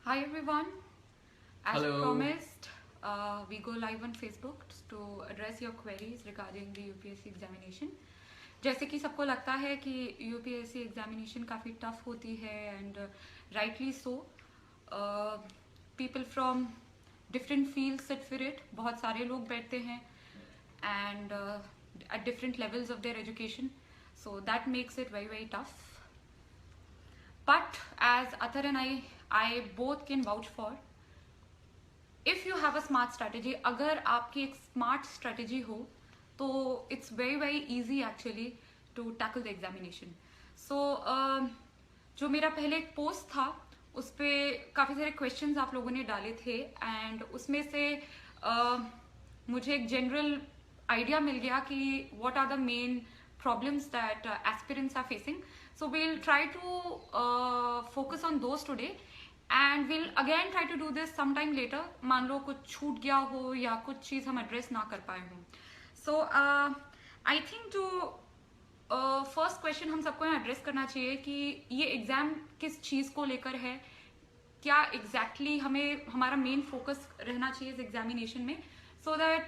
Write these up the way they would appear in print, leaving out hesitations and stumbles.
Hi everyone. As Hello. promised, we go live on Facebook to address your queries regarding the UPSC examination. जैसे कि सबको लगता है कि UPSC examination काफ़ी tough होती है and rightly so. People from different fields sit for it. बहुत सारे लोग बैठते हैं and at different levels of their education. So that makes it very tough. But as Athar and I both can vouch for, if you have a smart strategy, अगर आपकी एक smart strategy हो, तो it's very easy actually to tackle the examination. So जो मेरा पहले एक post था, उस पे काफ़ी सारे questions आप लोगों ने डाले थे and उसमें से मुझे एक general idea मिल गया कि what are the main problems that aspirants are facing. So we'll try to focus on those today and we'll again try to do this sometime later. मान लो कुछ छूट गया हो या कुछ चीज़ हम address ना कर पाए हों. So I think जो first question हम सबको यहाँ address करना चाहिए कि ये exam किस चीज़ को लेकर है, क्या exactly हमें हमारा main focus रहना चाहिए इस examination में, so that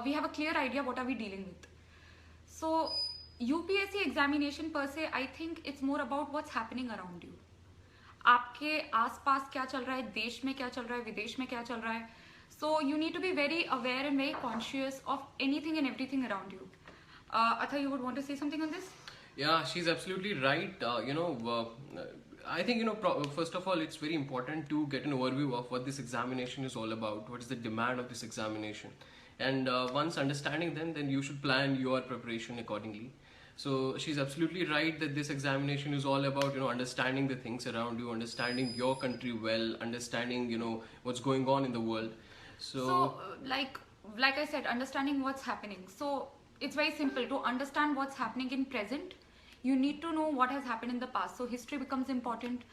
we have a clear idea what are we dealing with. So UPSC examination per se, I think it's more about what's happening around you. आपके आसपास क्या चल रहा है, देश में क्या चल रहा है, विदेश में क्या चल रहा है. So you need to be very aware and very conscious of anything and everything around you. Atha, you would want to say something on this? Yeah, she's absolutely right. I think, first of all, it's very important to get an overview of what this examination is all about. What is the demand of this examination? And once understanding them, then you should plan your preparation accordingly. So she's absolutely right that this examination is all about, understanding the things around you, understanding your country well, understanding, what's going on in the world. So like I said, understanding what's happening. So it's very simple. To understand what's happening in present, you need to know what has happened in the past. So history becomes important.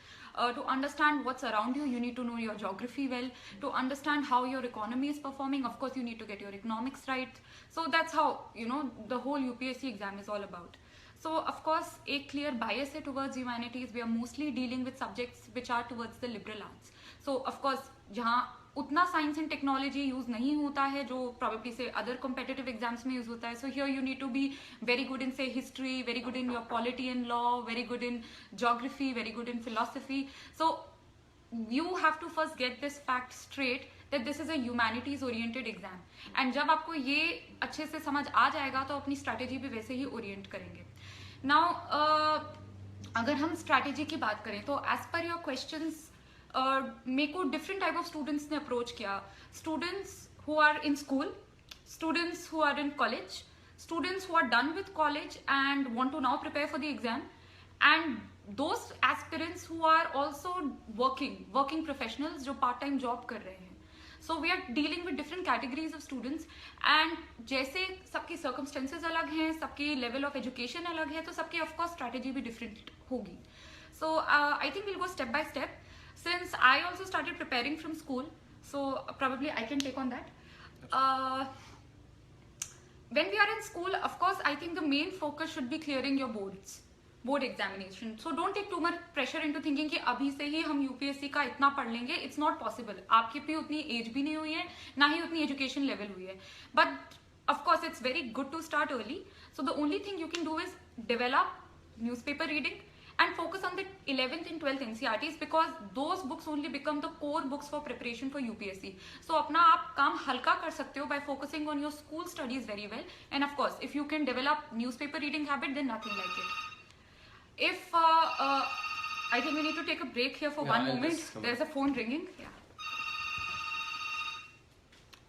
To understand what's around you, you need to know your geography well. To understand how your economy is performing, of course, you need to get your economics right. So that's how, the whole UPSC exam is all about. So, of course, a clear bias है towards humanities. We are mostly dealing with subjects which are towards the liberal arts. So, of course, जहाँ उतना science and technology use नहीं होता है जो probably say other competitive exams में use होता है. So here you need to be very good in say history, very good in your polity and law, very good in geography, very good in philosophy. So you have to first get this fact straight that this is a humanities oriented exam. And जब आपको ये अच्छे से समझ आ जाएगा तो अपनी strategy भी वैसे ही orient करेंगे. Now अगर हम strategy की बात करें तो as per your questions मेरे को different type of students ने approach किया. Students who are in school, students who are in college, students who are done with college and want to now prepare for the exam, and those aspirants who are also working professionals जो part time job कर रहे हैं. So we are dealing with different categories of students and जैसे सबकी circumstances अलग हैं, सबकी level of education अलग है, तो सबकी of course strategy भी different होगी. So I think we'll go step by step. Since I also started preparing from school, so probably I can take on that. When we are in school, of course, I think the main focus should be clearing your board examination. So don't take too much pressure into thinking कि अभी से ही हम UPSC का इतना पढ़ लेंगे. It's not possible. आपकी भी उतनी age भी नहीं हुई है, ना ही उतनी education level हुई है. But of course, it's very good to start early. So the only thing you can do is develop newspaper reading and focus on the 11th and 12th NCERTs because those books only become the core books for preparation for UPSC. So अपना आप काम हल्का कर सकते हो by focusing on your school studies very well. And of course, if you can develop newspaper reading habit, then nothing like it. If I think we need to take a break here for one moment. There's a phone ringing. Yeah.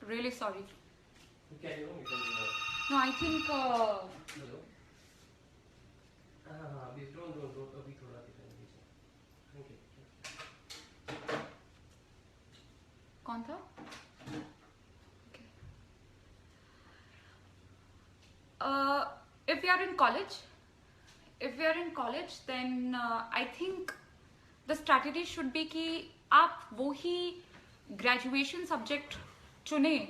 Really sorry. No, I think. Hello. कौन था? If we are in college, then I think the strategy should be कि आप वो ही graduation subject चुने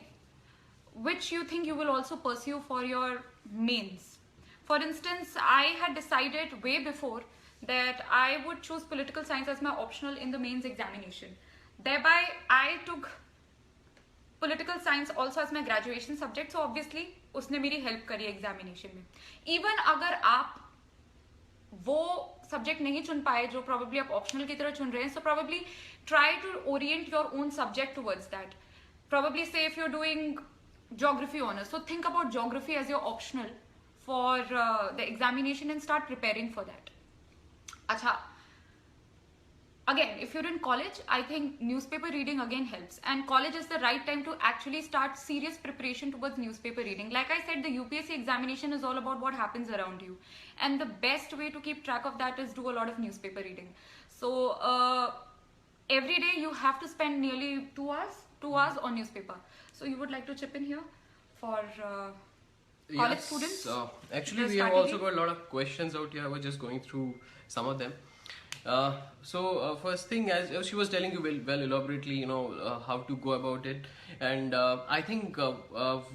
which you think you will also pursue for your mains. For instance, I had decided way before that I would choose political science as my optional in the mains examination. Thereby, I took political science also as my graduation subject. So obviously, उसने मेरी help करी examination में. Even अगर आप वो subject नहीं चुन पाए जो probably आप optional की तरह चुन रहे हैं, so probably try to orient your own subject towards that. Probably say if you're doing geography honors, so think about geography as your optional for the examination and start preparing for that. Acha. Again, if you're in college, I think newspaper reading again helps, and college is the right time to actually start serious preparation towards newspaper reading. Like I said, the UPSC examination is all about what happens around you, and the best way to keep track of that is do a lot of newspaper reading. So every day you have to spend nearly 2 hours on newspaper. So you would like to chip in here for college students? Actually, we have also got a lot of questions out here. I was just going through some of them. First thing, as she was telling you well elaborately, how to go about it, and I think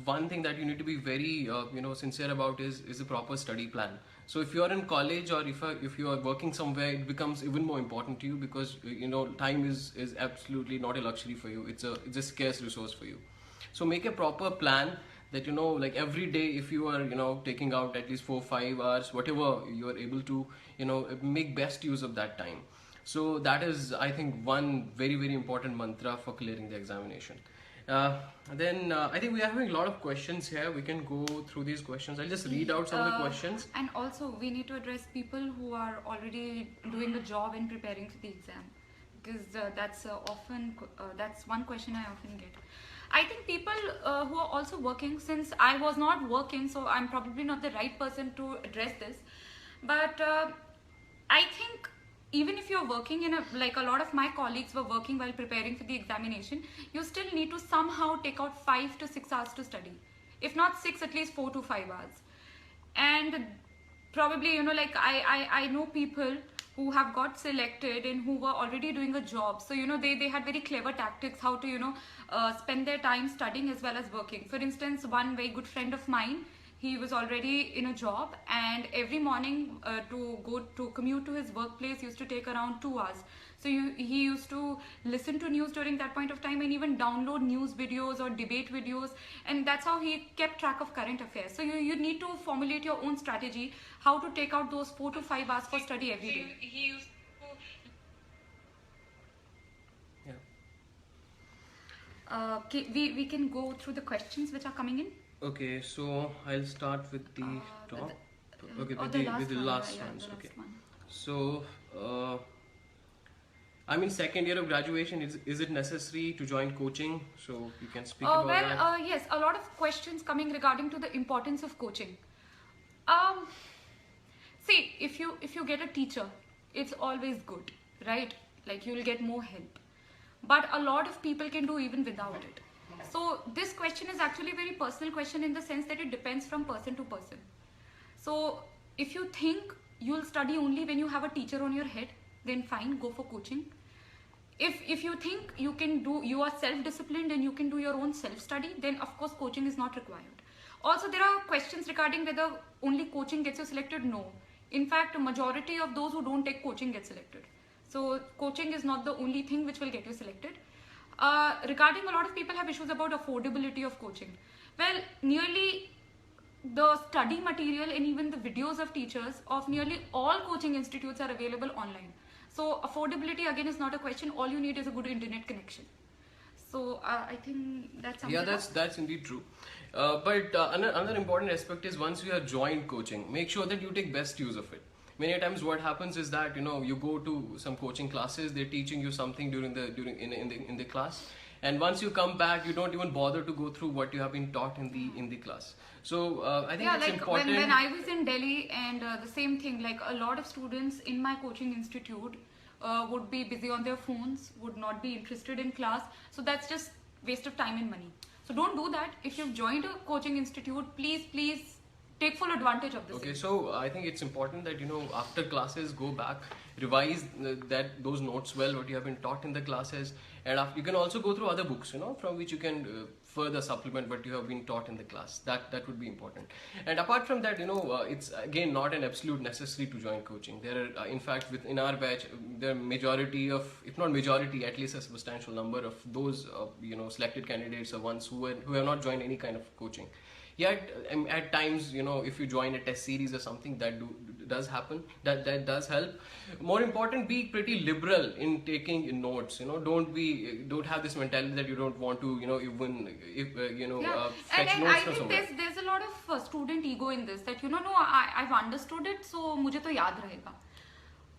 one thing that you need to be very sincere about is a proper study plan. So if you are in college or if you are working somewhere, it becomes even more important to you, because time is absolutely not a luxury for you. It's a scarce resource for you. So make a proper plan that like every day, if you are taking out at least 4-5 hours, whatever you are able to make best use of that time. So that is, I think, one very, very important mantra for clearing the examination. Then I think we are having a lot of questions here. We can go through these questions. I'll just read out some of the questions. And also we need to address people who are already doing a job and preparing for the exam, because that's one question I often get. I think people who are also working, since I was not working, so I'm probably not the right person to address this, but I think even if you're working like a lot of my colleagues were working while preparing for the examination, you still need to somehow take out 5 to 6 hours to study. If not 6, at least 4 to 5 hours. And probably, like I know people who have got selected and who were already doing a job. So, they had very clever tactics how to, spend their time studying as well as working. For instance, one very good friend of mine, he was already in a job, and every morning to commute to his workplace used to take around 2 hours. So he used to listen to news during that point of time, and even download news videos or debate videos, and that's how he kept track of current affairs. So you need to formulate your own strategy how to take out those 4 to 5 hours for study every day. He used to... we can go through the questions which are coming in. Okay, so I'll start with the top. With the last ones. Okay. So I'm in second year of graduation. Is it necessary to join coaching? So you can speak about that. Yes, a lot of questions coming regarding to the importance of coaching. See, if you get a teacher, it's always good, right? Like, you'll get more help. But a lot of people can do even without it. So this question is actually a very personal question, in the sense that it depends from person to person. So if you think you'll study only when you have a teacher on your head, then fine, go for coaching. If you think you are self-disciplined and you can do your own self-study, then of course coaching is not required. Also, there are questions regarding whether only coaching gets you selected. No. In fact, a majority of those who don't take coaching get selected. So coaching is not the only thing which will get you selected. Regarding, a lot of people have issues about affordability of coaching. Well, nearly the study material and even the videos of teachers of nearly all coaching institutes are available online. So affordability again is not a question. All you need is a good internet connection. So I think that's something. Yeah, that's indeed true. But another important aspect is, once you have joined coaching, make sure that you take best use of it. Many times what happens is that you go to some coaching classes, they're teaching you something in the class, and once you come back, you don't even bother to go through what you have been taught in the class. So I think it's important. When I was in Delhi, and the same thing, like a lot of students in my coaching institute would be busy on their phones, would not be interested in class. So that's just waste of time and money. So don't do that. If you've joined a coaching institute, please take full advantage of this. Okay, so I think it's important that after classes, go back revise those notes well, what you have been taught in the classes, and you can also go through other books, from which you can further supplement what you have been taught in the class. That would be important. And apart from that, it's again not an absolute necessity to join coaching. There are, in fact, within our batch, the majority of, if not majority, at least a substantial number of those, selected candidates are ones who have not joined any kind of coaching. Yet, at times, if you join a test series or something, that does happen. That does help. More important, be pretty liberal in taking notes. Don't have this mentality that you don't want to, fetch and notes I from think somewhere. there's a lot of student ego in this, that no, I've understood it, so मुझे तो याद रहेगा.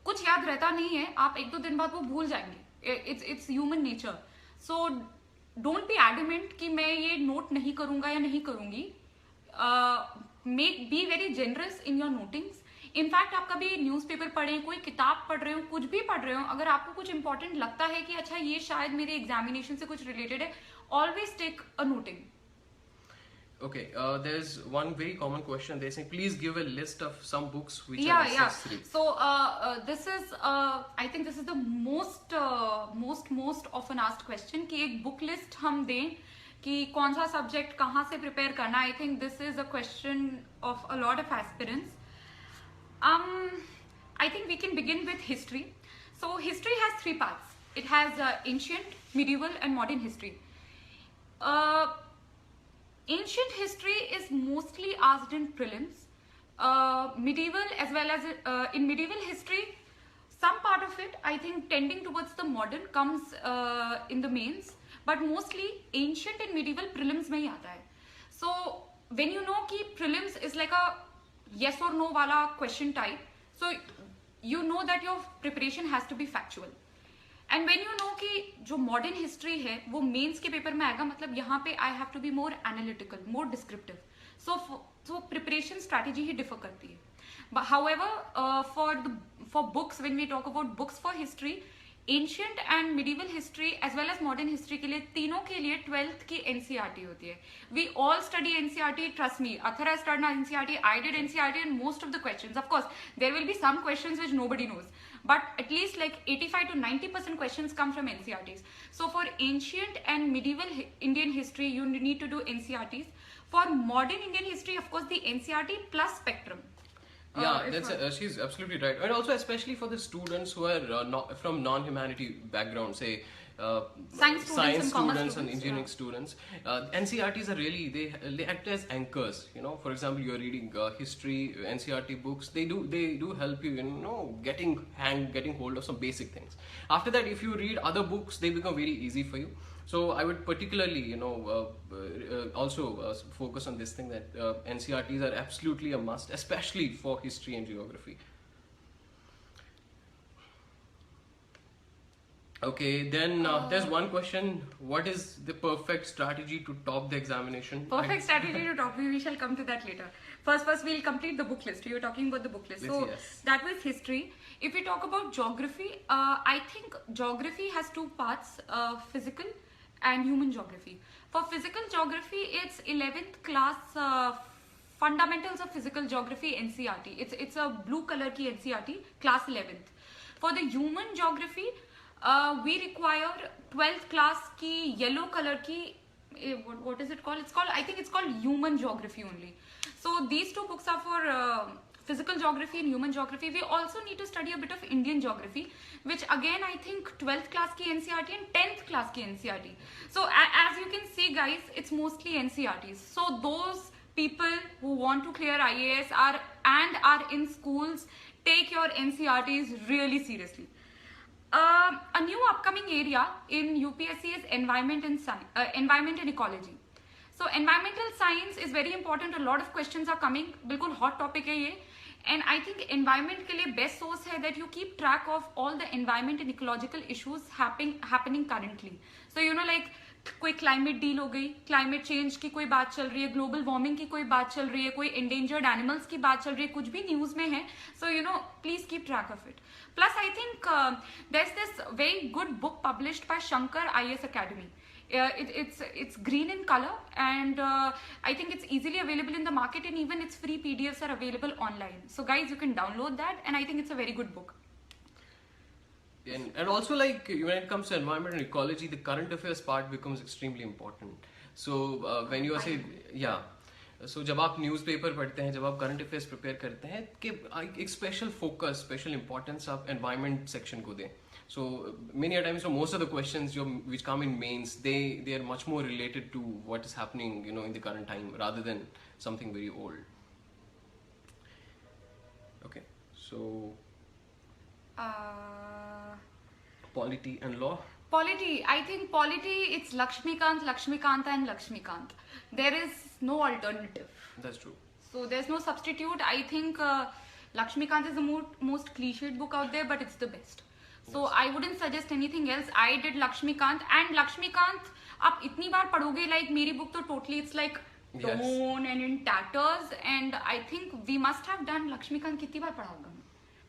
कुछ याद रहता नहीं है, आप एक दो दिन बाद वो भूल जाएंगे. It's human nature. So don't be adamant कि मैं ये note नहीं करूँगा या नहीं करूँगी. Be very generous in your notings. In fact आप कभी न्यूज़पेपर पढ़ें, कोई किताब पढ़ रहे हो, कुछ भी पढ़ रहे हो, अगर आपको कुछ इंपॉर्टेंट लगता है कि अच्छा ये शायद मेरे एग्जामिनेशन से कुछ रिलेटेड है, always take a noting. Okay, there's one very common question. They say, please give a list of some books which are Yeah. necessary. So this is I think this is the most often asked question कि एक book list हम दें कि कौन सा subject कहाँ से prepare करना. I think this is a question of a lot of aspirants. I think we can begin with history. So history has three parts. It has ancient, medieval and modern history. Ancient history is mostly asked in prelims. Medieval as well as in medieval history, some part of it, I think, tending towards the modern comes in the mains, but mostly ancient and medieval prelims में ही आता है. So when you know कि prelims is like a yes or no वाला question type, so you know that your preparation has to be factual. And when you know कि जो modern history है वो mains के पेपर में आएगा, मतलब यहाँ पे I have to be more analytical, more descriptive. So preparation strategy ही डिफर करती है. However for books, when we talk about books for history, ancient and medieval history as well as modern history के लिए, तीनों के लिए 12th की NCERT होती है. We all study NCERT, trust me. Either I study NCERT, I did NCERT, and most of the questions, of course there will be some questions which nobody knows, but at least like 85 to 90% questions come from NCERTs. So for ancient and medieval Indian history, you need to do NCERTs. For modern Indian history, of course, the NCERT plus spectrum. Yeah, she's absolutely right. And also especially for the students who are from non-humanity background, say science students and engineering students, NCERTs are really, they act as anchors. For example, you're reading history, NCERT books, they do help you, getting hold of some basic things. After that, if you read other books, they become very easy for you. So I would particularly, also focus on this thing that NCERTs are absolutely a must, especially for history and geography. Okay, then there's one question. What is the perfect strategy to top the examination? Perfect strategy to top, we shall come to that later. First we'll complete the book list. You were talking about the book list. So yes. That was history. If we talk about geography, I think geography has two parts, physical and human geography. For physical geography, it's 11th class fundamentals of physical geography NCERT. It's a blue color ki NCERT, class 11th. For the human geography, we require 12th class ki yellow color ki, what is it called? I think it's called human geography only. So these two books are for physical geography and human geography. We also need to study a bit of Indian geography, which again I think 12th class ki NCERT and 10th class ki NCERT. So as you can see guys, it's mostly NCERTs. So those people who want to clear IAS are in schools, take your NCERTs really seriously. A new upcoming area in UPSC is environment and ecology. So environmental science is very important. A lot of questions are coming. बिल्कुल hot topic है ये. And I think environment के लिए best source है that you keep track of all the environment and ecological issues happening currently. So like कोई climate deal हो गई, climate change की कोई बात चल रही है, global warming की कोई बात चल रही है, कोई endangered animals की बात चल रही है, कुछ भी news में है. So please keep track of it. Plus I think there's this very good book published by Shankar IAS Academy. It's green in color, and I think it's easily available in the market, and even its free PDFs are available online. So guys, you can download that, and I think it's a very good book. And also like when it comes to environment and ecology, the current affairs part becomes extremely important. So when you are say so जब आप newspaper पढ़ते हैं, जब आप current affairs prepare करते हैं, कि एक स्पेशल फोकस, स्पेशल इंपॉर्टेंस आप एनवायरनमेंट सेक्शन को दें. So many a times, so most of the questions which come in mains, they are much more related to what is happening, in the current time rather than something very old. Okay, so polity and law. Polity, I think polity, it's Lakshmikant, Lakshmikanta and Lakshmikant. There is no alternative. That's true. So there's no substitute. I think Lakshmikant is the most cliched book out there, but it's the best. So yes. I wouldn't suggest anything else. I did Lakshmikant, and Lakshmikant आप इतनी बार पढ़ोगे, like मेरी book तो totally it's like torn and in tatters, and I think we must have done Lakshmikant कितनी बार पढ़ा होगा?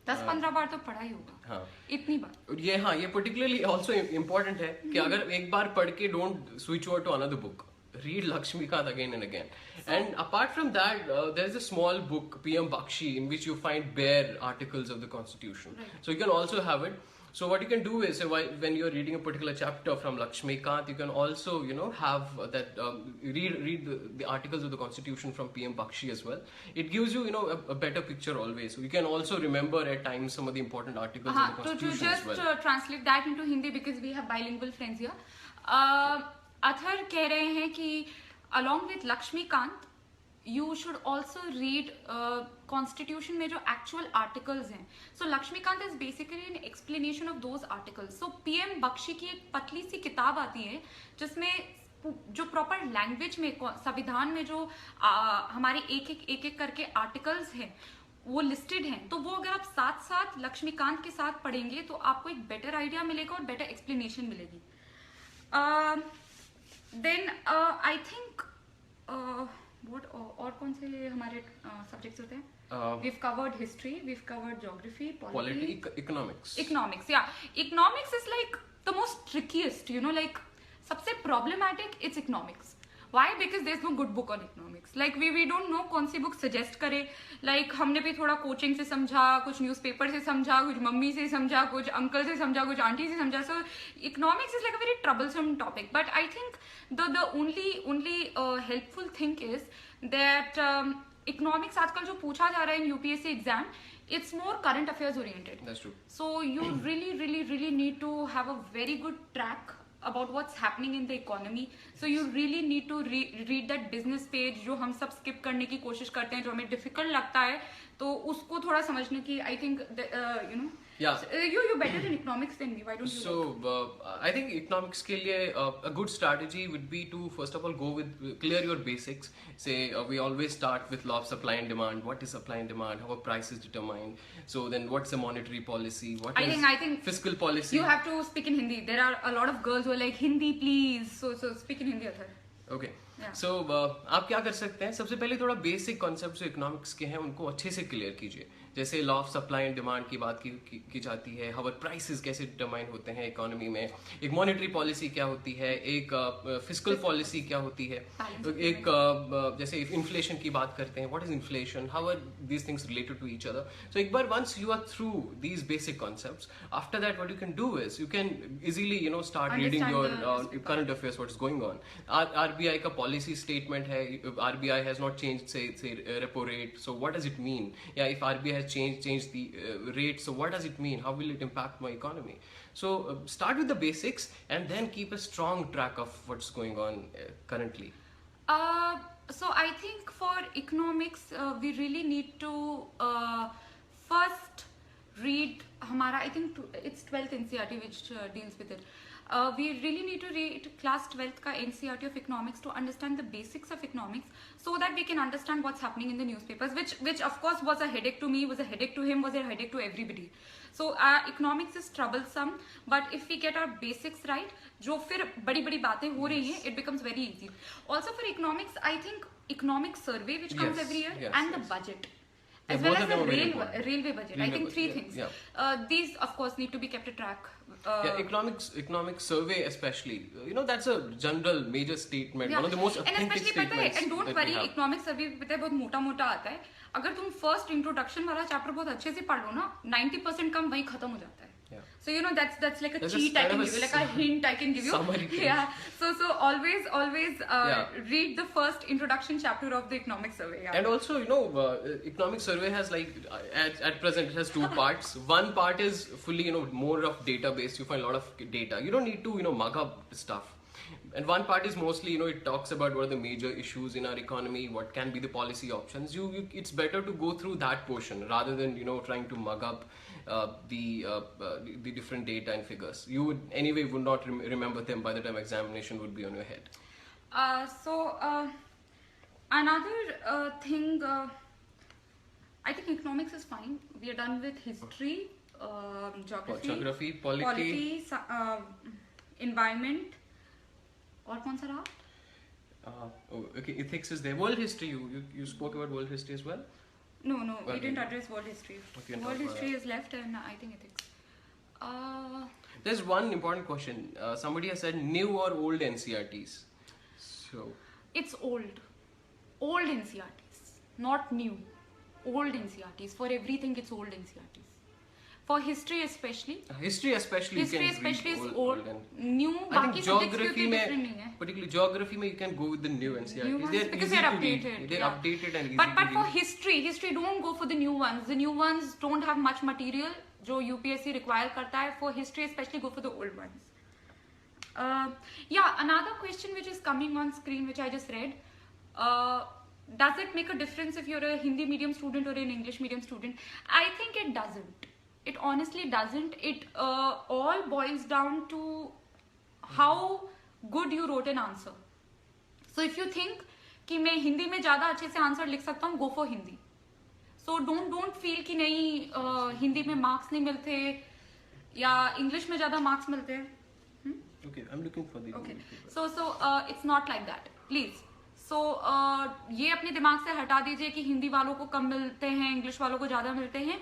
10-15 बार तो पढ़ा ही होगा. हाँ. इतनी बार. ये particularly also important है कि अगर एक बार पढ़ के don't switch over to another book. Read Lakshmikant again and again. And apart from that, there's a small book, PM Bakshi, in which you find bare articles of the Constitution. Right. So you can also have it. So what you can do is, when you're reading a particular chapter from Lakshmikant, you can also, have that read the articles of the Constitution from PM Bakshi as well. It gives you, a better picture always. So you can also remember at times some of the important articles of the Constitution as well. To just translate that into Hindi, because we have bilingual friends here. Athar कह रहे हैं कि along with Lakshmikant, you should also read Constitution में जो actual articles हैं. So Lakshmikant is basically an explanation of those articles. So PM Bakshi की एक पतली सी किताब आती है जिसमें जो प्रॉपर लैंग्वेज में संविधान में जो हमारे एक करके आर्टिकल्स हैं वो लिस्टेड हैं, तो वो अगर आप साथ साथ लक्ष्मीकांत के साथ पढ़ेंगे तो आपको एक बेटर आइडिया मिलेगा और बेटर एक्सप्लेनेशन मिलेगी. देन आई थिंक what और कौन से हमारे सब्जेक्ट्स होते हैं? We've covered history, we've covered geography, polity, economics. Yeah, economics is like the most trickiest, like सबसे problematic it's economics. Why? Because there's no good book on economics. Like we don't know कौन सी book suggest करे. Like हमने भी थोड़ा coaching से समझा, कुछ newspaper से समझा, कुछ मम्मी से समझा, कुछ uncle से समझा, कुछ auntie से समझा. So economics is like a very troublesome topic. But I think the only helpful thing is that economics आजकल जो पूछा जा रहा है in UPSC exam, it's more current affairs oriented. That's true. So you really need to have a very good track about what's happening in the economy. So you really need to read that business page जो हम सब skip करने की कोशिश करते हैं, जो हमें difficult लगता है, तो उसको थोड़ा समझने की I think Yeah. You're better in economics than me. Why don't you? So I think economics के लिए a good strategy would be to first of all go with clear your basics. Say we always start with law of supply and demand. What is supply and demand? How a price is determined? So then what's the monetary policy? What is I think fiscal policy? You have to speak in Hindi. There are a lot of girls who are like Hindi please. So speak in Hindi. Okay. Yeah. So आप क्या कर सकते हैं? सबसे पहले थोड़ा basic concept जो economics के हैं उनको अच्छे से क्लियर कीजिए. जैसे law of supply and demand की बात की जाती है, हाउ प्राइसेस कैसे डिटरमाइन होते हैं इकोनॉमी में, एक मॉनेटरी पॉलिसी क्या होती है, एक फिस्कल पॉलिसी क्या होती है, एक जैसे इन्फ्लेशन की बात करते हैं, what is inflation, how are these things related to each other. So एक बार once you are through these basic concepts, after that what you can do is you can easily start reading your current affairs, what is going on. RBI का policy statement है, RBI has not changed से repo rate, so what does it mean, या if RBI has changed the rate, so what does it mean, how will it impact my economy? So start with the basics and then keep a strong track of what's going on currently. So I think for economics we really need to first read hamara, I think it's 12th NCERT which deals with it. We really need to read class 12th ka NCERT of economics to understand the basics of economics, so that we can understand what's happening in the newspapers, which of course was a headache to me, was a headache to him, was a headache to everybody. So economics is troublesome, but if we get our basics right, जो फिर बड़ी बड़ी बातें हो रही हैं, it becomes very easy. Also for economics, I think economic survey which comes every year, and the budget. As well as the railway budget. I think three things. Yeah. These of course need to be kept a track. Economic survey especially. That's a general major statement. Yeah. One of the most authentic statements. And don't worry, economic survey पता है बहुत मोटा आता है. अगर तुम first introduction वाला chapter बहुत अच्छे से पढ़ लो ना, 90% काम वहीं खत्म हो जाता है. So that's like a That's cheat just I kind can of give you, like a hint I can give you. summary thing. Yeah. So always Yeah. read the first introduction chapter of the economic survey. Yeah. And also, economic survey has at present it has two parts. One part is fully, more of database. You find a lot of data. You don't need to, mug up stuff. And one part is mostly, it talks about what are the major issues in our economy, what can be the policy options. It's better to go through that portion rather than, trying to mug up the different data and figures. You would not remember them by the time examination would be on your head. Another thing, I think economics is fine. We are done with history, geography, polity, environment. और कौन सा रहा? Okay, ethics is there. World history, you spoke about world history as well? No, we Okay. didn't address world history. Okay, World talk about history is left, and I think ethics. There's one important question. Somebody has said new or old NCRTs. So It's old NCRTs, not new. Old NCRTs. For everything, it's old NCRTs. For history especially. History especially History you can especially read is old. and New. I बाकी think subjects geography क्योंकि different नहीं है. particularly geography you can go with the new NCRTs. New ones, They're because easy they're to read. updated. They're Yeah. updated and easy But to for read. history don't go for the new ones. The new ones don't have much material जो UPSC require करता है. For history especially, go for the old ones. Another question which is coming on screen, which I just read. Does it make a difference if you're a Hindi medium student or an English medium student? I think it doesn't. It honestly doesn't. It all boils down to how good you wrote an answer. So if you think कि मैं हिंदी में ज़्यादा अच्छे से answer लिख सकता हूँ, go for Hindi. So don't feel कि नहीं हिंदी में मार्क्स नहीं मिलते या इंग्लिश में ज़्यादा मार्क्स मिलते हैं. Okay, I'm looking for the Okay. So it's not like that. Please. So ये अपने दिमाग से हटा दीजिए कि हिंदी वालों को कम मिलते हैं, इंग्लिश वालों को ज़्यादा मिलते हैं.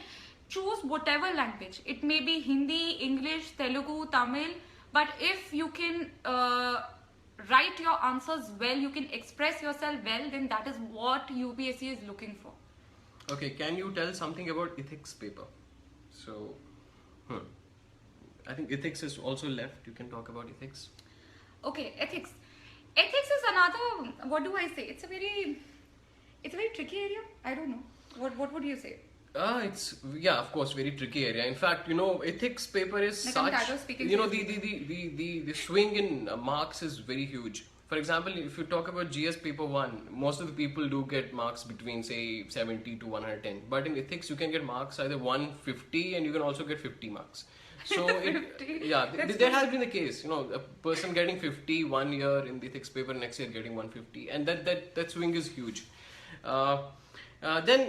Choose whatever language. It may be Hindi, English, Telugu, Tamil. But if you can write your answers well, you can express yourself well, then that is what UPSC is looking for. Okay, can you tell something about ethics paper? So, I think ethics is also left. You can talk about ethics. Okay, ethics. Ethics is another. What do I say? It's a very tricky area. I don't know. What would you say? It's of course very tricky area. In fact, ethics paper is Like I'm tired of such. speaking The swing in marks is very huge. For example, if you talk about GS paper 1, most of the people do get marks between say 70 to 110. But in ethics, you can get marks either 150 and you can also get 50 marks. So there has been the case. A person getting 50 1 year in the ethics paper, next year getting 150, and that swing is huge. Then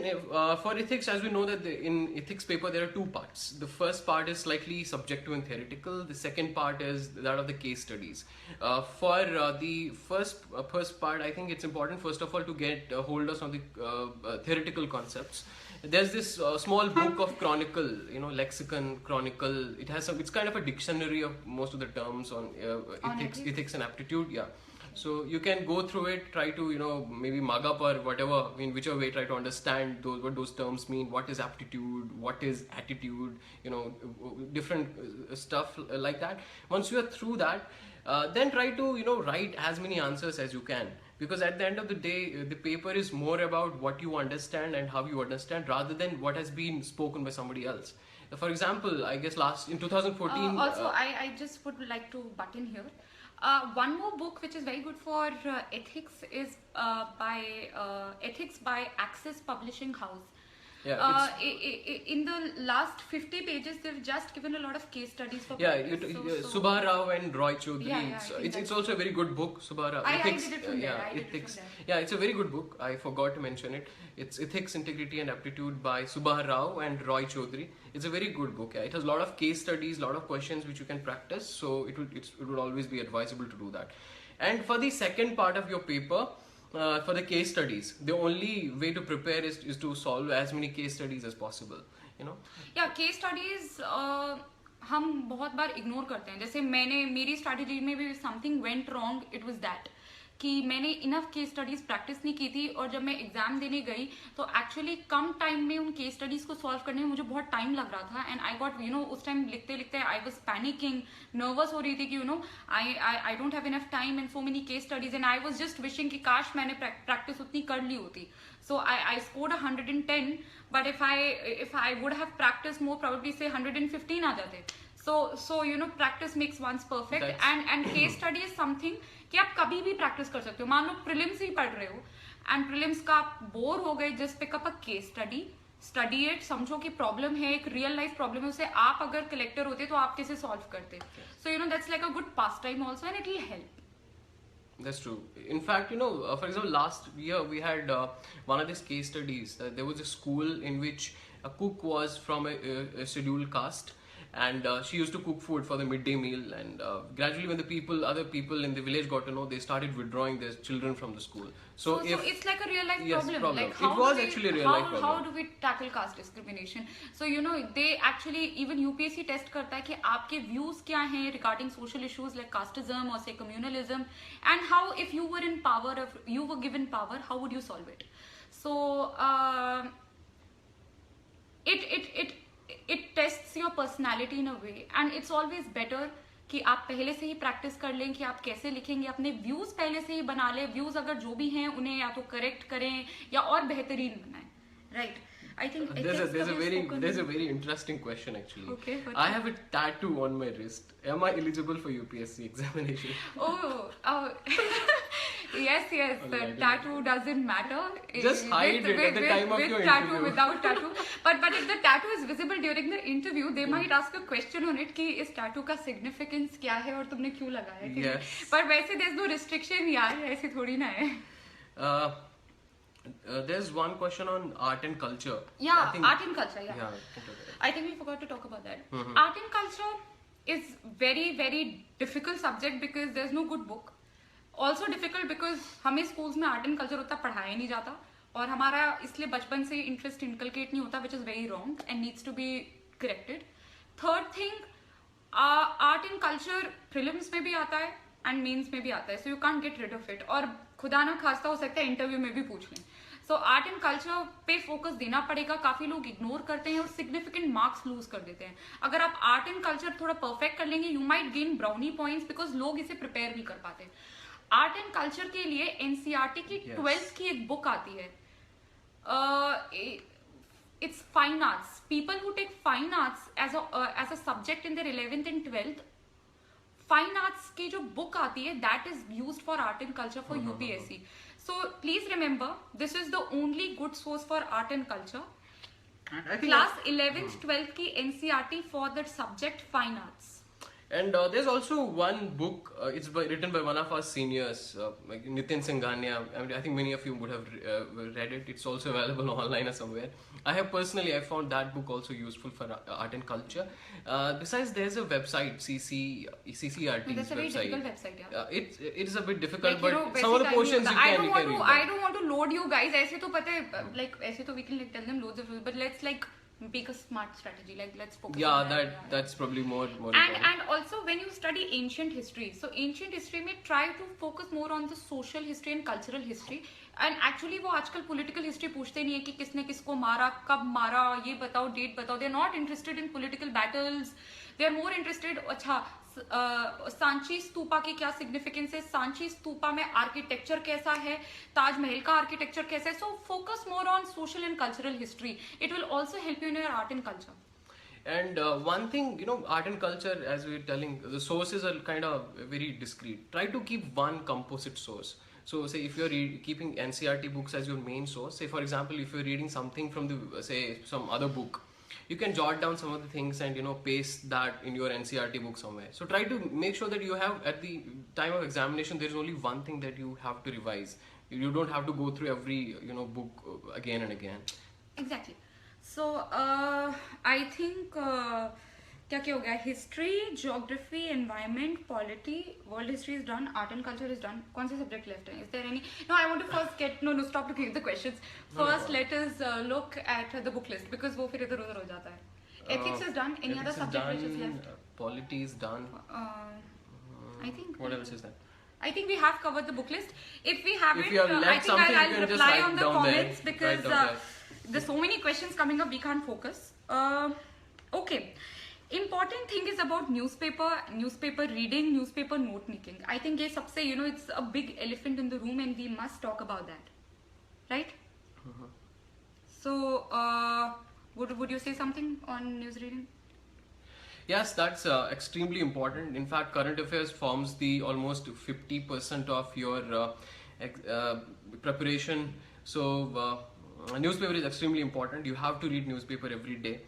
for ethics, as we know that in ethics paper there are two parts. The first part is slightly subjective and theoretical. The second part is that of the case studies. For the first part, I think it's important first of all to get hold of some of the theoretical concepts. There's this small book of chronicle, lexicon, chronicle. It's kind of a dictionary of most of the terms on ethics and aptitude. Yeah. So you can go through it, try to maybe mug up or whatever, in whichever way, try to understand what those terms mean. What is aptitude? What is attitude? Different stuff like that. Once you are through that, then try to write as many answers as you can. Because at the end of the day, the paper is more about what you understand and how you understand, rather than what has been spoken by somebody else. For example, I guess in 2014. I just would like to butt in here. One more book which is very good for ethics is Ethics by Access Publishing House. Yeah, in the last 50 pages, they've just given a lot of case studies for Subha Rao and Roy Choudhury. It's also a very good book, Subha Rao. I did it from there. Ethics. Yeah, it's a very good book. I forgot to mention it. It's Ethics, Integrity and Aptitude by Subha Rao and Roy Choudhury. It's a very good book. Yeah. It has a lot of case studies, a lot of questions which you can practice. So it would always be advisable to do that. And for the second part of your paper, for the case studies, the only way to prepare is to solve as many case studies as possible. Yeah, case studies हम बहुत बार ignore करते हैं. जैसे मेरी strategy में भी something went wrong, it was that कि मैंने इनफ केस स्टडीज प्रैक्टिस नहीं की थी, और जब मैं एग्जाम देने गई तो एक्चुअली कम टाइम में उन केस स्टडीज को सॉल्व करने में मुझे बहुत टाइम लग रहा था, एंड आई गॉट उस टाइम लिखते लिखते आई वाज पैनिकिंग, नर्वस हो रही थी कि I don't have enough time and so many case studies, and I was just wishing कि काश मैंने प्रैक्टिस उतनी कर ली होती. So I scored 110, but if I would have practiced more, probably say 115 आ जाते. So practice makes one's perfect. And case study is something कि आप कभी भी practice कर सकते हो. मान लो prelims ही पढ़ रहे हो and prelims का आप बोर हो गए, just pick up a case study it, समझो कि प्रॉब्लम है, एक रियल लाइफ प्रॉब्लम है, उसे आप अगर कलेक्टर होते तो आप कैसे सॉल्व करते. So that's like a good pastime also, and it will help. That's true. In fact, for example, last year we had one of these case studies. There was a school in which a cook was from a scheduled caste, and she used to cook food for the midday meal. And gradually, when other people in the village got to know, they started withdrawing their children from the school. So it's like a real life problem. Like it was actually a real life problem. How do we tackle caste discrimination? So they actually even UPSC test करता है कि आपके views क्या हैं regarding social issues like casteism or say communalism, and how if you were in power, if you were given power, how would you solve it? So it tests your personality in a way, and it's always better कि आप पहले से ही practice कर लें कि आप कैसे लिखेंगे, अपने व्यूज पहले से ही बना लें, व्यूज अगर जो भी हैं उन्हें या तो करेक्ट करें या और बेहतरीन बनाएं, right. I think there's a very interesting question actually. Okay. I have a tattoo on my wrist. Am I eligible for UPSC examination? Oh, yes. The tattoo doesn't matter. Just hide it at the time of your tattoo, interview. Without tattoo. But if the tattoo is visible during the interview, they might ask a question on it कि इस tattoo का significance क्या है और तुमने क्यों लगाया है. Yes. पर वैसे there's no restriction यार, ऐसे थोड़ी ना है. There's one question on art and culture. Yeah, art and culture. Yeah. I think we forgot to talk about that. Mm-hmm. Art and culture is very very difficult subject because there's no good book. Also difficult because हमें schools में art and culture उतना पढ़ाया नहीं जाता, और हमारा इसलिए बचपन से interest inculcate नहीं होता, which is very wrong and needs to be corrected. Third thing, art and culture prelims में भी आता है and mains में भी आता है, so you can't get rid of it. और खुदा ना खास्ता हो सकता है इंटरव्यू में भी पूछ लें. सो आर्ट एंड कल्चर पे फोकस देना पड़ेगा. काफी लोग इग्नोर करते हैं और सिग्निफिकेंट मार्क्स लूज कर देते हैं. अगर आप आर्ट एंड कल्चर थोड़ा परफेक्ट कर लेंगे, you might gain brownie points because लोग इसे प्रिपेयर नहीं कर पाते. आर्ट एंड कल्चर के लिए एनसीईआरटी की 12th की एक बुक आती है, it's fine arts. People who take fine arts as a subject in their 11th and 12th, fine arts की जो बुक आती है that is used for art and culture for UPSC. So please remember, this is the only good source for art and culture. Class 11th 12th की NCERT for that subject fine arts. And there's also one book, it's written by one of our seniors, like Nitin Singhania. I think many of you would have read it. It's also available online or somewhere. I found that book also useful for art and culture. Besides, there's a website, CCRT's website. That's a very difficult website, yeah. It is a bit difficult, like, but some of the portions you can read. I don't want to load you guys. ऐसे तो पता है, like ऐसे तो we can tell them loads of, but let's like pick a smart strategy. Like let's focus. Yeah, that's probably more important. And also when you study ancient history, so ancient history में try to focus more on the social history and cultural history. And actually वो आजकल political history पूछते नहीं है कि किसने किसको मारा, कब मारा, ये बताओ, डेट बताओ. They are not interested in political battles. They are more interested, अच्छा सांची स्तूपा की क्या सिग्निफिकेंस है, सांची स्तूपा में आर्किटेक्चर कैसा है, ताजमहल का आर्किटेक्चर कैसा है. So focus more on social and cultural history. It will also help you in your art and culture. And one thing, art and culture, as we were telling, the sources are kind of very discrete. Try to keep one composite source. So say if you're keeping NCERT books as your main source, say for example if you're reading something from the say some other book, you can jot down some of the things and paste that in your NCERT book somewhere. So try to make sure that you have, at the time of examination, there is only one thing that you have to revise. You don't have to go through every book again and again. Exactly. So I think क्या क्या हो गया, history, geography, environment, polity, world history is done, art and culture is done. कौन से subject left है? Is there any? No, I want to first get no stop looking at the questions. First let us look at the book list because वो फिर इधर उधर हो जाता है. Ethics is done. Any other subject which is left? Polity is done. I think what else is that? I think we have covered the book list. If we haven't, If you have I left think something, you I'll can just reply write on the down there. comments Write because down there. there's so many questions coming up, we can't focus. Okay. Important thing is about newspaper reading, newspaper note making. I think ये सबसे, you know, it's a big elephant in the room and we must talk about that. Right? So, would you say something on news reading? Yes, that's extremely important. In fact, current affairs forms the almost 50% of your preparation. So, newspaper is extremely important. You have to read newspaper every day.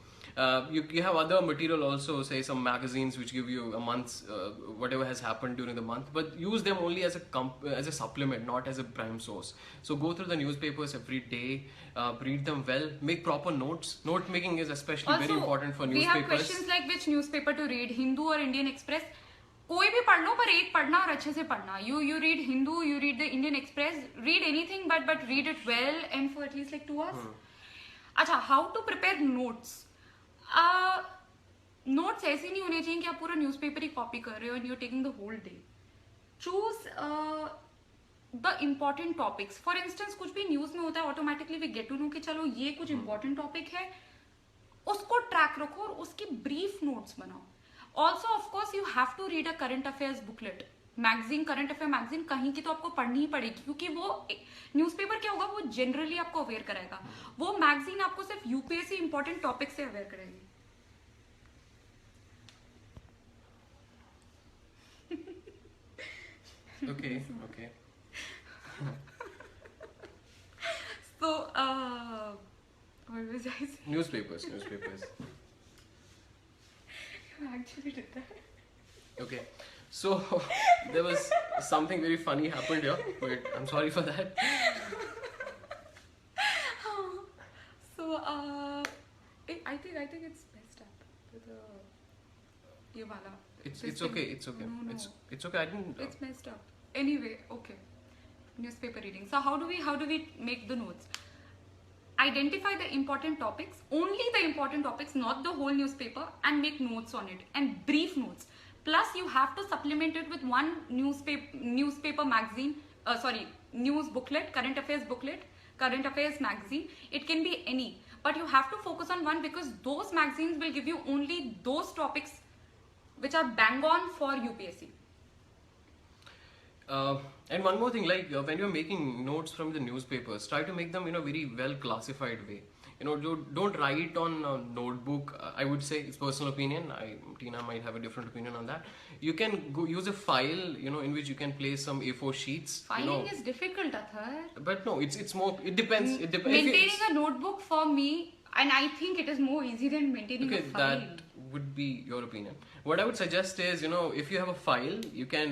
You have other material also, say some magazines which give you a month's whatever has happened during the month, but use them only as a supplement, not as a prime source. So go through the newspapers every day, read them well, make proper notes. Note making is especially very important for newspapers. We have questions like which newspaper to read, Hindu or Indian Express. कोई भी पढ़ लो पर एक पढ़ना और अच्छे से पढ़ना. You read Hindu, you read the Indian Express, read anything but read it well and for at least like 2 hours. अच्छा, how to prepare notes? Notes ऐसे नहीं होने चाहिए कि आप पूरा न्यूज़पेपर ही कॉपी कर रहे हो and you are taking the whole day. Choose the important topics. For instance कुछ भी न्यूज में होता है automatically we get to know कि चलो ये कुछ इंपॉर्टेंट टॉपिक है, उसको ट्रैक रखो और उसकी ब्रीफ नोट्स बनाओ. Also of course you have to read a current affairs booklet magazine. Current affair magazine कहीं की तो आपको पढ़नी ही पड़ेगी क्योंकि वो न्यूज़पेपर क्या होगा, वो जनरली आपको अवेयर कराएगा. वो मैगजीन आपको सिर्फ यूपीएससी इंपॉर्टेंट टॉपिक से अवेयर कराएगी. Okay. So, what was I saying? Newspapers. You actually did that. Okay. So there was something very funny happened here, but I'm sorry for that. So, I think it's messed up with the ये वाला. It's okay. No. It's okay. I didn't. It's messed up. Anyway, okay. Newspaper reading. So how do we make the notes? Identify the important topics, only the important topics, not the whole newspaper, and make notes on it and brief notes. Plus, you have to supplement it with one newspaper magazine. News booklet, current affairs magazine. It can be any, but you have to focus on one because those magazines will give you only those topics which are bang on for UPSC. And one more thing, like when you're making notes from the newspapers, try to make them in a very well classified way. Don't write on a notebook. I would say it's personal opinion. Tina might have a different opinion on that. You can go use a file, in which you can place some A4 sheets. Filing is difficult, Athar. But no, it's more. It depends. Maintaining a notebook for me, and I think it is more easy than maintaining a file. That would be your opinion. What I would suggest is, if you have a file,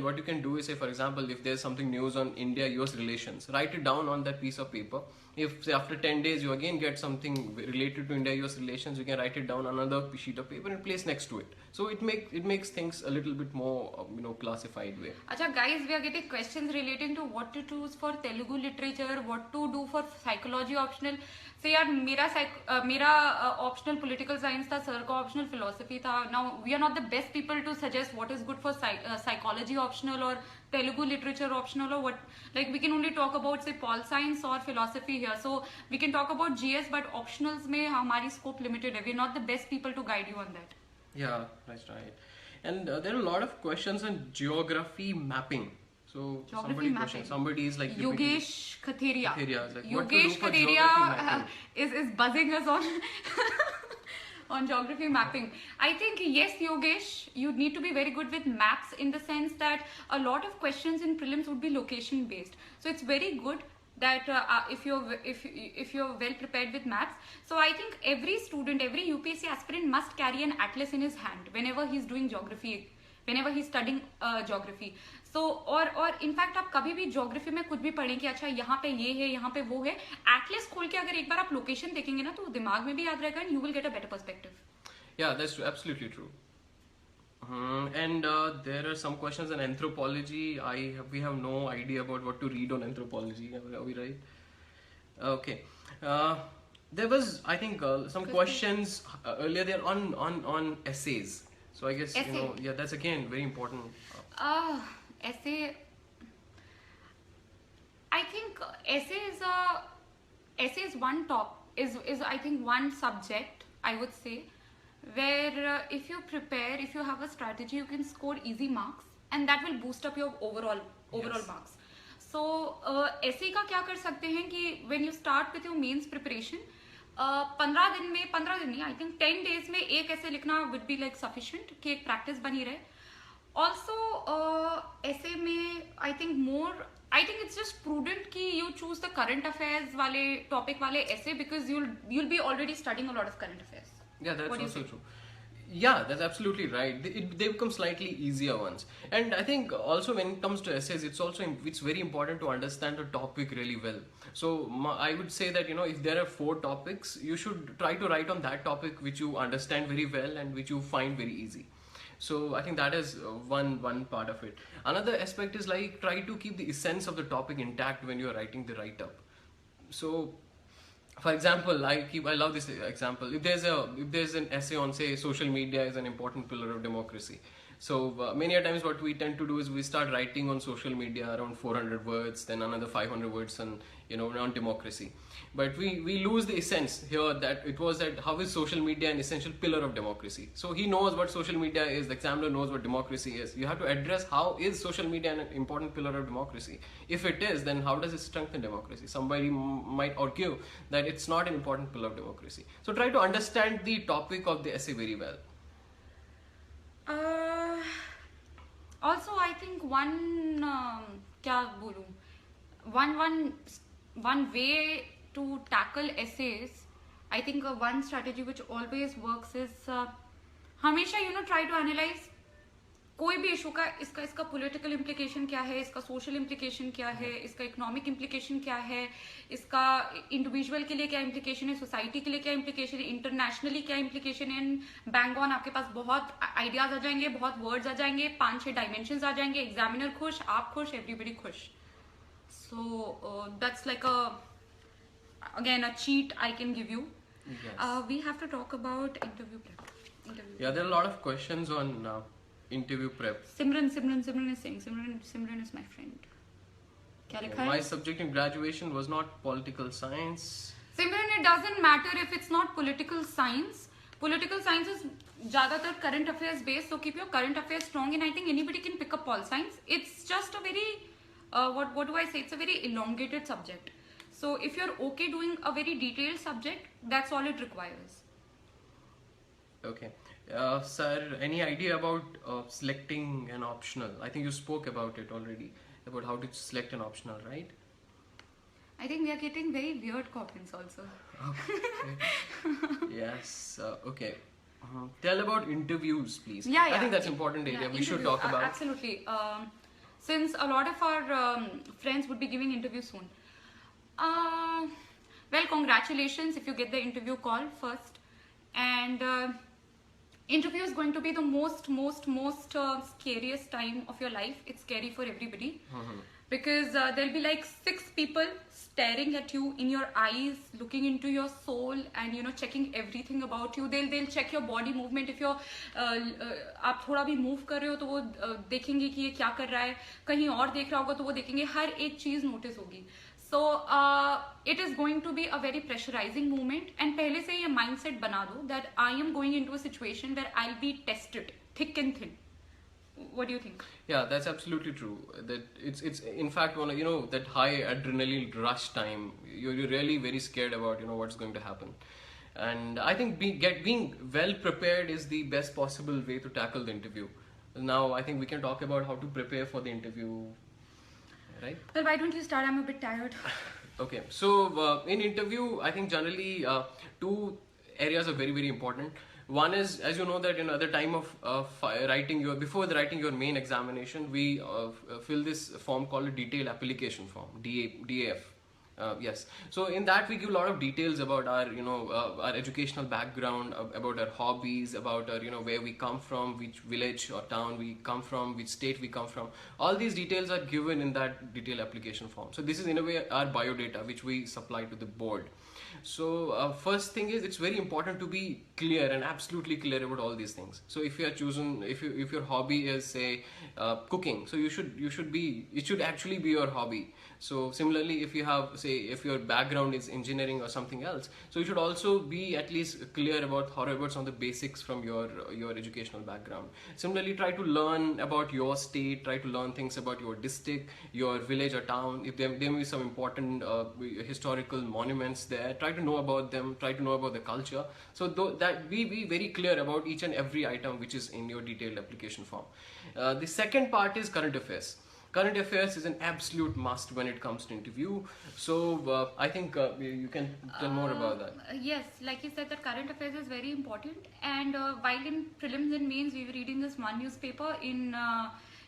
what you can do is, say, for example, if there's something news on India-US relations, write it down on that piece of paper. If, say, after 10 days you again get something related to India-US relations, you can write it down on another sheet of paper and place next to it. So it makes things a little bit more, classified way. Acha guys, we are getting questions relating to what to choose for Telugu literature, what to do for psychology optional. Say यार मेरा optional political science था, sir का optional philosophy था. Now we are not the best people to suggest what is good for psychology optional or Telugu literature optional or what. Like we can only talk about say pol science or philosophy here. So we can talk about GS, but optionals में हमारी scope limited है. We are not the best people to guide you on that. Yeah, that's right. And there are a lot of questions on geography mapping. So somebody is like Yogesh Khateria. Like, Yogesh Khateria is buzzing us on on geography mapping. I think yes, Yogesh, you need to be very good with maps in the sense that a lot of questions in prelims would be location based. So it's very good that if you're well prepared with maps. So I think every student, every UPSC aspirant must carry an atlas in his hand whenever he's doing geography, whenever he's studying geography. So और in fact आप कभी भी geography में कुछ भी पढ़ें कि अच्छा यहाँ पे ये है, यहाँ पे वो है, atlas खोल के अगर एक बार आप location देखेंगे ना तो दिमाग में भी याद रहेगा and you will get a better perspective. Yeah, that's absolutely true. And there are some questions on anthropology. We have no idea about what to read on anthropology. Are we right? Okay. There was, I think, some questions earlier there on essays. So I guess Essay. that's again very important. Essay. I think essay is one is I think one subject, I would say, where if you prepare, if you have a strategy, you can score easy marks, and that will boost up your overall Yes. marks. So ऐसे का क्या कर सकते हैं कि when you start with your mains preparation, 15 दिन नहीं, I think 10 days में एक ऐसे लिखना would be like sufficient कि एक practice बनी रहे. Also ऐसे में I think it's just prudent कि you choose the current affairs वाले topic वाले essay, because you'll be already studying a lot of current affairs. Yeah, that's What do you also think? true. Yeah, that's absolutely right. They become slightly easier ones. And I think also when it comes to essays, it's very important to understand the topic really well. So I would say that, if there are 4 topics, you should try to write on that topic which you understand very well and which you find very easy. So I think that is one part of it. Another aspect is like try to keep the essence of the topic intact when you are writing the write-up. So for example, I love this example. If there's an essay on, say, social media is an important pillar of democracy. So many a times what we tend to do is we start writing on social media around 400 words, then another 500 words on on democracy. But we lose the essence here, that it was that how is social media an essential pillar of democracy. So he knows what social media is, the examiner knows what democracy is. You have to address how is social media an important pillar of democracy. If it is, then how does it strengthen democracy? Somebody might argue that it's not an important pillar of democracy. So try to understand the topic of the essay very well. Also, I think क्या बोलूं, one way to tackle essays, I think one strategy which always works is हमेशा try to analyze कोई भी issue का इसका political implication क्या है, इसका सोशल इम्प्लीकेशन क्या है, इसका इकोनॉमिक इम्प्लीकेशन क्या है, इसका इंडिविजुअल के लिए क्या इम्प्लीकेशन है, सोसाइटी के लिए क्या इम्प्लीकेशन है, इंटरनेशनली क्या इम्प्लीकेशन है. बैंग ऑन आपके पास बहुत आइडियाज आ जाएंगे, बहुत वर्ड्स आ जाएंगे, 5-6 डायमेंशंस आ जाएंगे, एग्जामिनर खुश, आप खुश, एवरीबडी खुश. So that's like again a cheat I can give you. We have to talk about interview prep. Yeah, there are a lot of questions on interview prep. Simran is saying Simran is my friend. क्या लिखा है? My subject in graduation was not political science. Simran, it doesn't matter if it's not political science. Political science is ज़्यादातर current affairs based, so keep your current affairs strong, and I think anybody can pick up pol science. It's just a very what do I say? It's a very elongated subject. So if you're okay doing a very detailed subject, that's all it requires. Okay. Sir, any idea about selecting an optional? I think you spoke about it already, about how to select an optional, right? I think we are getting very weird comments also. Okay. Yes. Okay. Tell about interviews, please. Yeah. I think that's an important area we should talk about. Absolutely. Since a lot of our friends would be giving interviews soon. Well, congratulations if you get the interview call first. And interview is going to be the most scariest time of your life. It's scary for everybody. Because there'll be like 6 people staring at you in your eyes, looking into your soul, and checking everything about you. They'll check your body movement. If you're आप थोड़ा भी move कर रहे हो तो वो देखेंगे कि ये क्या कर रहा है, कहीं और देख रहा होगा तो वो देखेंगे, हर एक चीज notice होगी. So it is going to be a very pressurizing moment, and पहले से ये mindset बना दो that I am going into a situation where I'll be tested thick and thin. What do you think? Yeah, that's absolutely true. That it's in fact that high adrenaline rush time. You're really very scared about what's going to happen, and I think being well prepared is the best possible way to tackle the interview. Now I think we can talk about how to prepare for the interview. Right? Well, why don't you start? I'm a bit tired. Okay, so in interview, I think generally 2 areas are very, very important. One is, as you know, that at the time of before writing your main examination, we fill this form called a detailed application form, DAF. Yes. So in that we give a lot of details about our our educational background, about our hobbies, about our where we come from, which village or town we come from, which state we come from. All these details are given in that detailed application form. So this is in a way our biodata which we supply to the board. So first thing is, it's very important to be clear and absolutely clear about all these things. So if you are choosing, if your hobby is say cooking, so you should be, it should actually be your hobby. So similarly, if you have, say, if your background is engineering or something else, so you should also be at least clear about however some of the basics from your educational background. Similarly, try to learn about your state, try to learn things about your district, your village or town. If there may be some important historical monuments there, try to know about them, try to know about the culture. So that be very clear about each and every item which is in your detailed application form. The second part is current affairs. Current affairs is an absolute must when it comes to interview. So I think you can tell more about that. Yes, like you said, that current affairs is very important. And while in prelims and mains we were reading this one newspaper, in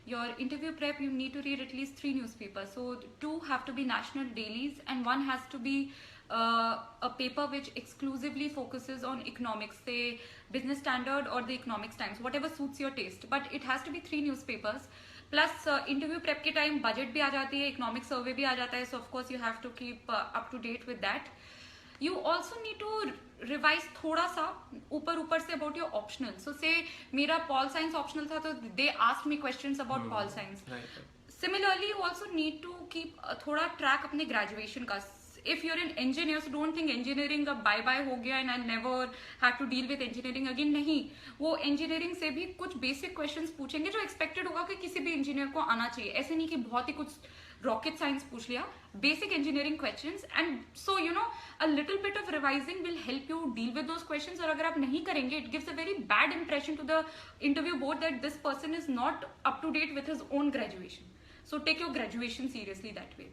your interview prep you need to read at least 3 newspapers. So 2 have to be national dailies, and 1 has to be a paper which exclusively focuses on economics, say Business Standard or the Economics Times, whatever suits your taste. But it has to be 3 newspapers. Plus interview prep के time budget भी आ जाती है, economic survey भी आ जाता है, so of course you have to keep up to date with that. You also need to revise थोड़ा सा ऊपर से अबाउट योर ऑप्शनल. सो से मेरा पॉल साइंस ऑप्शनल था, तो they asked me questions about pol science. Similarly you also need to keep थोड़ा track अपने graduation का. If you're an engineer, so don't think engineering अब bye bye हो गया and I never have to deal with engineering again. नहीं, वो engineering से भी कुछ basic questions पूछेंगे जो expected होगा कि किसी भी engineer को आना चाहिए. ऐसे नहीं कि बहुत ही कुछ rocket science पूछ लिया. Basic engineering questions, and so you know a little bit of revising will help you deal with those questions. और अगर आप नहीं करेंगे, it gives a very bad impression to the interview board that this person is not up to date with his own graduation. So take your graduation seriously that way.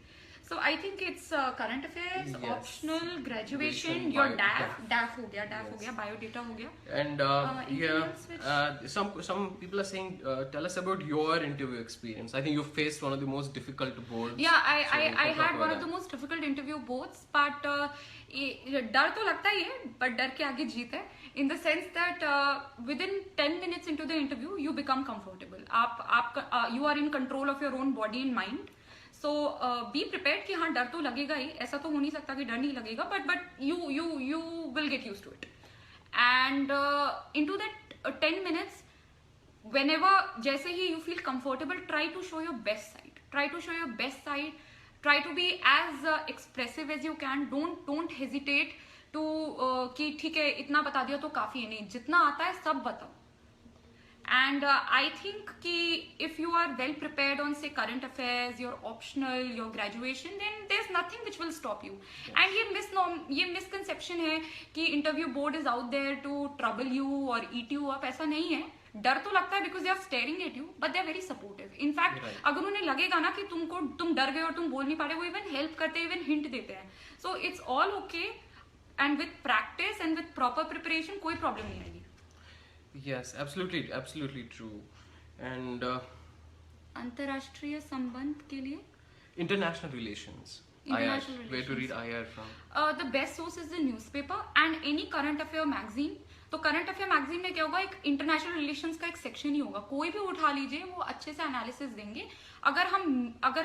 So I think it's current affairs, yes, optional, graduation, your DAF हो गया, biodata हो गया. And some people are saying, tell us about your interview experience. I think you faced one of the most difficult boards. Yeah, I had one of the most difficult interview boards, but डर तो लगता ही है, but डर के आगे जीत है. In the sense that within 10 minutes into the interview, you become comfortable. You are in control of your own body and mind. So be prepared कि हाँ डर तो लगेगा ही, ऐसा तो हो नहीं सकता कि डर नहीं लगेगा, but you will get used to it. And into that 10 minutes, whenever जैसे ही you feel comfortable, try to show your best side. Try to be as expressive as you can. Don't hesitate to कि ठीक है इतना बता दिया तो काफी है, नहीं, जितना आता है सब बताओ. And I think कि if you are well prepared on say current affairs, your optional, your graduation, then there's nothing which will stop you. Yes. And ये misconception है कि interview board is out there to trouble you or eat you up. ऐसा नहीं है. डर तो लगता है because they are staring at you, but they are very supportive. In fact, right, अगर उन्हें लगेगा ना कि तुम डर गए और तुम बोल नहीं पा रहे, वो even help करते हैं, even hint देते हैं. So it's all okay, and with practice and with proper preparation कोई problem नहीं आएगी. Yes, absolutely true. And अंतरराष्ट्रीय संबंध के लिए international relations. Where to read IR from? The best source is the newspaper and any current affair magazine. तो current affair magazine में क्या होगा, एक इंटरनेशनल रिलेशंस का एक सेक्शन ही होगा. कोई भी उठा लीजिए, वो अच्छे से एनालिसिस देंगे. अगर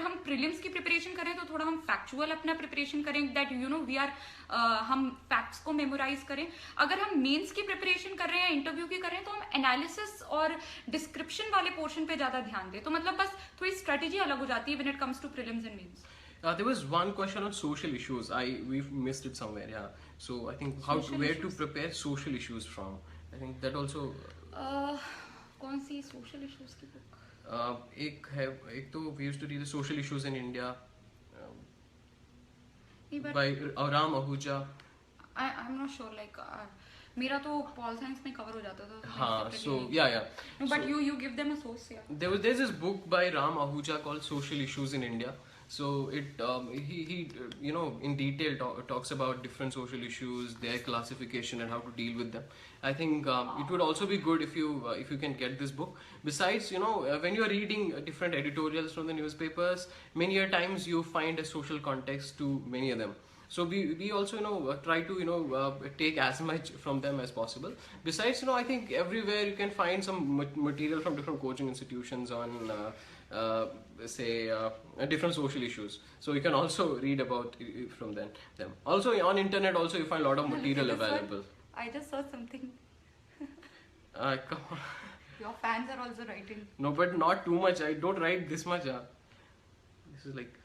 हम प्रीलिम्स की प्रिपरेशन करें तो थोड़ा हम फैक्चुअल अपना प्रिपरेशन करें, that you know we are हम फैक्ट्स को मेमोराइज करें. अगर हम मेंस की प्रिपरेशन कर रहे हैं, इंटरव्यू की कर रहे हैं, तो हम एनालिसिस और डिस्क्रिप्शन वाले पोर्शन पे ज्यादा ध्यान दें. तो मतलब बस थोड़ी स्ट्रेटेजी अलग हो जाती है when it comes to prelims and mains. There was one question on social issues. We've missed it somewhere. Yeah. So I think where to prepare social issues from. I think that also. कौन सी social issues की book? एक तो we used to read the social issues in India by Ram Ahuja. I'm not sure. Like मेरा तो pol science में cover हो जाता था. हाँ, so yeah. No, but you give them a source. Yeah. There's this book by Ram Ahuja called Social Issues in India. So it he you know in detail talks about different social issues, their classification and how to deal with them. I think it would also be good if you can get this book. Besides, you know, when you are reading different editorials from the newspapers, many a times you find a social context to many of them. So we also try to take as much from them as possible. Besides, I think everywhere you can find some material from different coaching institutions on say different social issues. So you can also read about from them. Also on internet also you find a lot of material available. I just saw something. Come on. Your fans are also writing. No, but not too much. I don't write this much. This is like.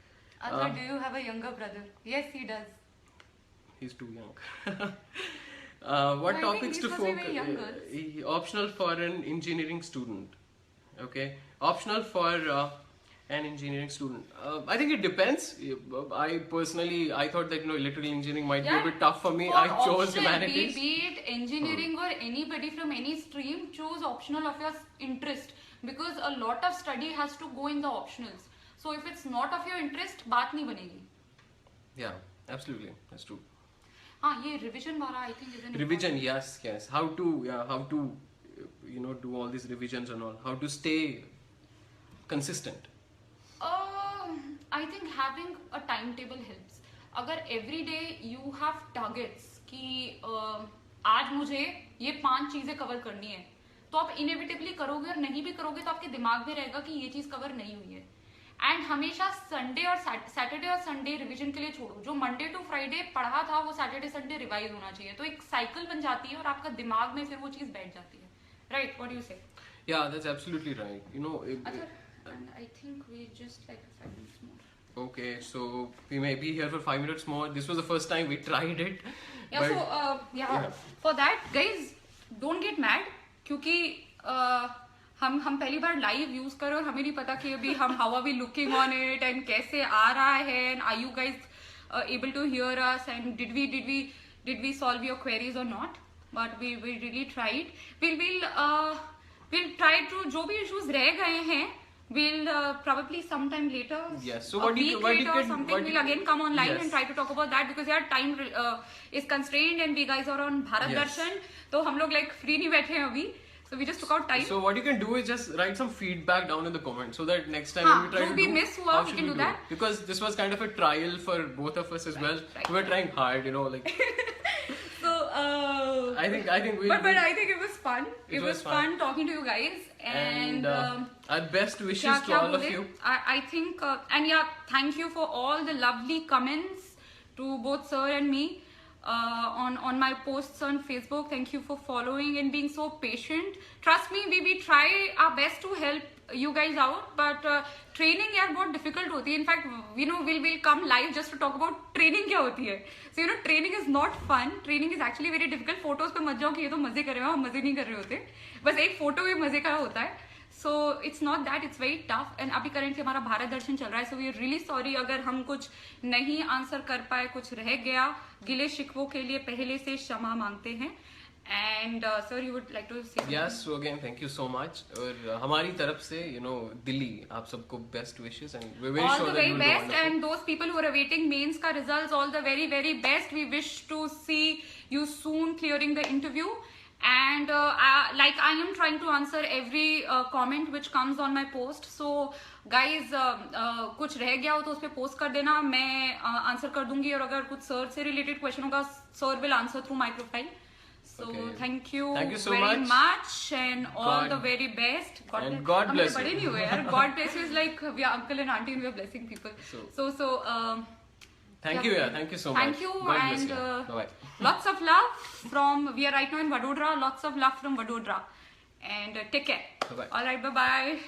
Acha, do you have a younger brother? Yes, he does. He's too young. What topics to focus? Optional for an engineering student. Okay, optional for an engineering student. I think it depends. I personally, I thought that electrical engineering might be a bit tough for me. I chose humanities. Be it engineering or anybody from any stream, choose optional of your interest, because a lot of study has to go in the optionals. So if it's not of your interest, baat nahi banegi. Yeah, absolutely, that's true. Ye revision wala I think is an revision. Yes. How to do all these revisions and all. How to stay consistent. I think having a timetable helps. अगर every day you have targets कि आज मुझे ये 5 चीजें cover करनी है, तो आप inevitably करोगे, और नहीं भी करोगे तो आपके दिमाग में रहेगा कि ये चीज कवर नहीं हुई है. एंड हमेशा संडे और सैटरडे और संडे रिवीजन के लिए छोड़ो. जो मंडे टू फ्राइडे पढ़ा था वो सैटरडे संडे रिवाइज होना चाहिए. तो एक साइकिल बन जाती है और आपका दिमाग में फिर वो चीज बैठ जाती है. राइट, व्हाट डू यू से? Yeah, that's absolutely right. And I think we just like 5 minutes more. Okay, so we may be here for 5 minutes more. This was the first time we tried it. Yeah, but, for that, guys, don't get mad, क्योंकि हम पहली बार live use कर रहे और हमें नहीं पता कि अभी हम how are we looking on it and कैसे आ रहा है, and are you guys able to hear us, and did we solve your queries और not. But we really tried. Will try to, जो भी इश्यूज रह गए हैं, we'll probably sometime later, so a week later or something, we'll again come online and try to talk about that, because यार time is constrained and we guys are on Bharat Darshan, तो हम लोग like free नहीं बैठे हैं अभी, so we just took out time. So what you can do is just write some feedback down in the comments, so that next time when we try to do, miss हुआ, we can do that, because this was kind of a trial for both of us as well. We were trying hard, like. So I think we. But I think it was fun. It was fun talking to you guys, and our best wishes to all of you. I think and yeah, thank you for all the lovely comments to both sir and me on my posts on Facebook. Thank you for following and being so patient. Trust me, we try our best to help you guys out, but training यार बहुत difficult होती है. In fact, we'll come live just to talk about training क्या होती है. So training is not fun. Training is actually very difficult. Photos पे मत जाओ कि ये तो मजे कर रहे हो, हम मजे नहीं कर रहे होते. बस एक फोटो भी मजे का होता है. So it's not that, it's very tough. And अभी currently हमारा भारत दर्शन चल रहा है. So we are really sorry अगर हम कुछ नहीं आंसर कर पाए, कुछ रह गया. गिले शिकवों के लिए पहले से क्षमा मांगते हैं. And sir, you would like to say something? Yes, so again thank you so much. और हमारी तरफ से दिल्ली आप सबको best wishes, and we're very sure that you will do wonderful. And those people who are awaiting mains ka results, all the very very best. We wish to see you soon clearing the interview, and like I am trying to answer every comment which comes on my post. So guys, कुछ रह गया हो तो उस पे post कर देना, मैं आंसर कर दूंगी. और अगर कुछ सर से रिलेटेड क्वेश्चन होगा, sir will answer through my profile. So thank you so very much and all the very best. God bless you. बड़े नहीं हुए यार. God bless you is like we are uncle and auntie and we are blessing people. So thank you, thank you so much. Thank you, God and bless you. Bye. Lots of love from, we are right now in Vadodara. Lots of love from Vadodara, and take care. Bye. All right, bye bye.